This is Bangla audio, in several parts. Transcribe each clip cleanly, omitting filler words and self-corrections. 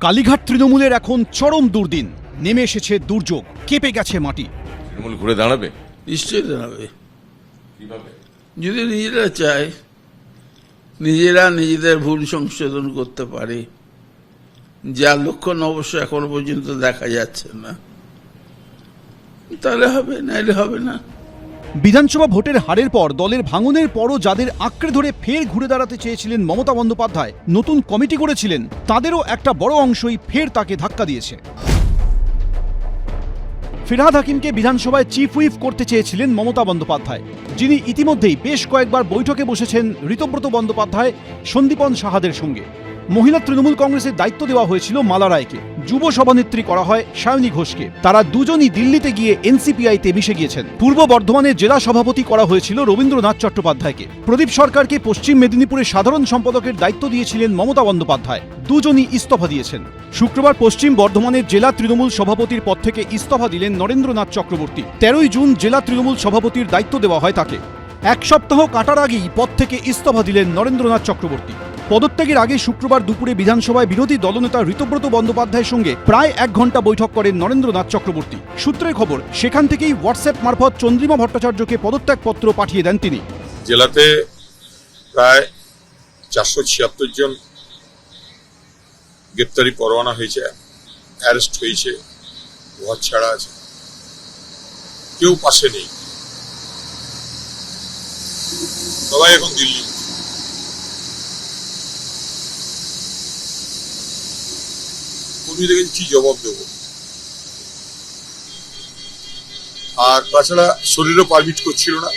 কালীঘাট তৃণমূলের এখন চরম দুর্দিন, নেমে এসেছে দুর্যোগ, কেঁপে গেছে মাটি। তৃণমূল ঘুরে দাঁড়াবে? নিশ্চয়ই দাঁড়াবে, কিভাবে? যদি নিজেরা চায়, নিজেরা নিজেদের ভুল সংশোধন করতে পারে, যার লক্ষণ অবশ্য এখনো পর্যন্ত দেখা যাচ্ছে না, তাহলে হবে, নাইলে হবে না। বিধানসভা ভোটের হারের পর দলের ভাঙনের পরও যাদের আঁকড়ে ধরে ফের ঘুরে দাঁড়াতে চেয়েছিলেন মমতা বন্দ্যোপাধ্যায়, নতুন কমিটি করেছিলেন, তাদেরও একটা বড় অংশই ফের তাকে ধাক্কা দিয়েছে। ফিরহাদ হাকিমকে বিধানসভায় চিফ হুইপ করতে চেয়েছিলেন মমতা বন্দ্যোপাধ্যায়, যিনি ইতিমধ্যেই বেশ কয়েকবার বৈঠকে বসেছেন ঋতব্রত বন্দ্যোপাধ্যায়, সন্দীপন সাহাদের সঙ্গে। মহিলা তৃণমূল কংগ্রেসের দায়িত্ব দেওয়া হয়েছিল মালা রায়কে, যুব সভানেত্রী করা হয় সায়নী ঘোষকে। তারা দুজনই দিল্লিতে গিয়ে এনসিপিআইতে মিশে গিয়েছেন। পূর্ব বর্ধমানের জেলা সভাপতি করা হয়েছিল রবীন্দ্রনাথ চট্টোপাধ্যায়কে। প্রদীপ সরকারকে পশ্চিম মেদিনীপুরের সাধারণ সম্পাদকের দায়িত্ব দিয়েছিলেন মমতা বন্দ্যোপাধ্যায়। দুজনই ইস্তফা দিয়েছেন। শুক্রবার পশ্চিম বর্ধমানের জেলা তৃণমূল সভাপতির পদ থেকে ইস্তফা দিলেন নরেন্দ্রনাথ চক্রবর্তী। 13ই জুন জেলা তৃণমূল সভাপতির দায়িত্ব দেওয়া হয় তাকে। এক সপ্তাহ কাটার আগেই পদ থেকে ইস্তফা দিলেন নরেন্দ্রনাথ চক্রবর্তী। পদত্যাগের আগে শুক্রবার দুপুরে বিধানসভায় বিরোধী দলনেতা ঋতব্রত বন্দ্যোপাধ্যায়ের সঙ্গে প্রায় 1 ঘণ্টা বৈঠক করেন নরেন্দ্রনাথ চক্রবর্তী। সূত্রের খবর, সেখান থেকেই হোয়াটসঅ্যাপ মারফত চন্দ্রিমা ভট্টাচার্যকে পদত্যাগপত্র পাঠিয়ে দেন তিনি। জেলাতে প্রায় 476 জন গ্রেপ্তারি পরোয়ানা হয়েছে, অ্যারেস্ট হয়েছে, ঘর ছাড়া আছে, কেউ পাশে নেই, সবাই এখন দিল্লি। কর্মীদের কি জবাব দেব? আর তাছাড়া শরীরও পারমিট করছিল না।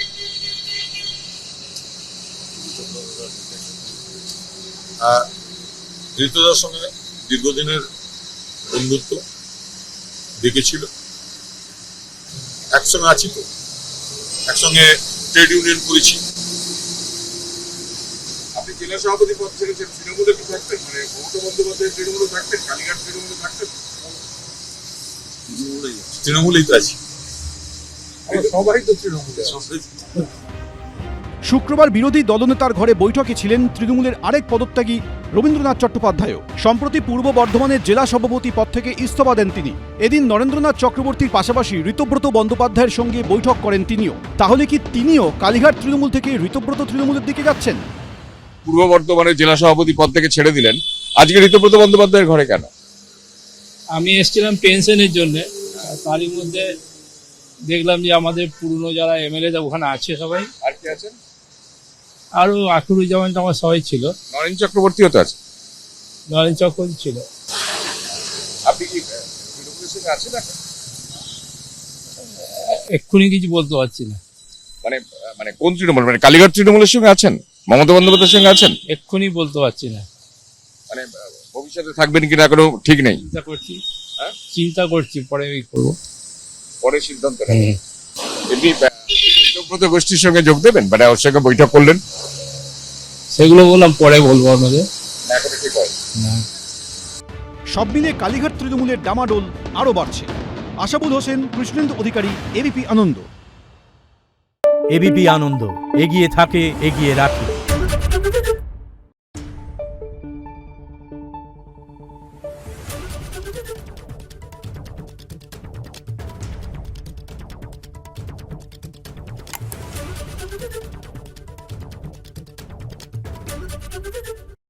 ঋতুদার সঙ্গে দীর্ঘদিনের বন্ধুত্ব দেখেছিল, একসঙ্গে আছি তো, একসঙ্গে ট্রেড ইউনিয়ন করেছি। আপনি জেলা সভাপতি পদ থেকে তৃণমূলে কি থাকতেন? মানে মমতা বন্দ্যোপাধ্যায় তৃণমূলে থাকতেন, কালীঘাট তৃণমূলে থাকতেন? তৃণমূলেই তো আছি, সবাই তো তৃণমূলে। শুক্রবার বিরোধী দলনেতার ঘরে বৈঠকে ছিলেন তৃণমূলের আরেক পদত্যাগী রবীন্দ্রনাথ চট্টোপাধ্যায়ও। সম্প্রতি পূর্ব বর্ধমানের জেলা সভাপতি পদ থেকে ইস্তফা দেন তিনি। এদিন নরেন্দ্রনাথ চক্রবর্তীর পাশাপাশি ঋতব্রত বন্দ্যোপাধ্যায়ের সঙ্গে বৈঠক করেন তিনিও। তাহলে কি তিনিও কালীঘাট তৃণমূল থেকে ঋতব্রত তৃণমূলের দিকে যাচ্ছেন? পূর্ব বর্ধমানের জেলা সভাপতি পদ থেকে ছেড়ে দিলেন, আজকে ঋতব্রত বন্দ্যোপাধ্যায়ের ঘরে কেন? আমি এসেছিলাম পেনশনের জন্য, তারই মধ্যে দেখলাম যে আমাদের পুরনো যারা এমএলএ ওখানে আছে সবাই। আর কে আছেন? আরও আখরুজ্জামান তো আমার সবাই ছিল, নরেন চক্রবর্তীও তো আছে। নরেন চক্রবর্তী ছিল। আপনি কি তৃণমূলের সঙ্গে আছেন এখন? এক্ষুনি কিছু বলতে পারছি না। মানে মানে কোন তৃণমূল? মানে কালীঘাট তৃণমূলের সঙ্গে আছেন, মমতা বন্দ্যোপাধ্যায়ের সঙ্গে আছেন? এক্ষুনি বলতে পারছি না। মানে ভবিষ্যতে থাকবেন কিনা কোনো ঠিক নেই? চিন্তা করছি, হ্যাঁ চিন্তা করছি, পরে করবো। পরে সিদ্ধান্ত নেবেন। এমনি ঋতব্রত গোষ্ঠীর সঙ্গে যোগ দেবেন, মানে ওর সঙ্গে বৈঠক করলেন? সেগুলো বললাম পরে বলবো আপনাদের। এখনো ঠিক হয় না। সব মিলে কালীঘাট তৃণমূলের ডামাডোল আরও বাড়ছে। আশাবুল হোসেন, কৃষ্ণেন্দু অধিকারী, এবিপি আনন্দ। এবিপি আনন্দ, এগিয়ে থাকে, এগিয়ে রাখে।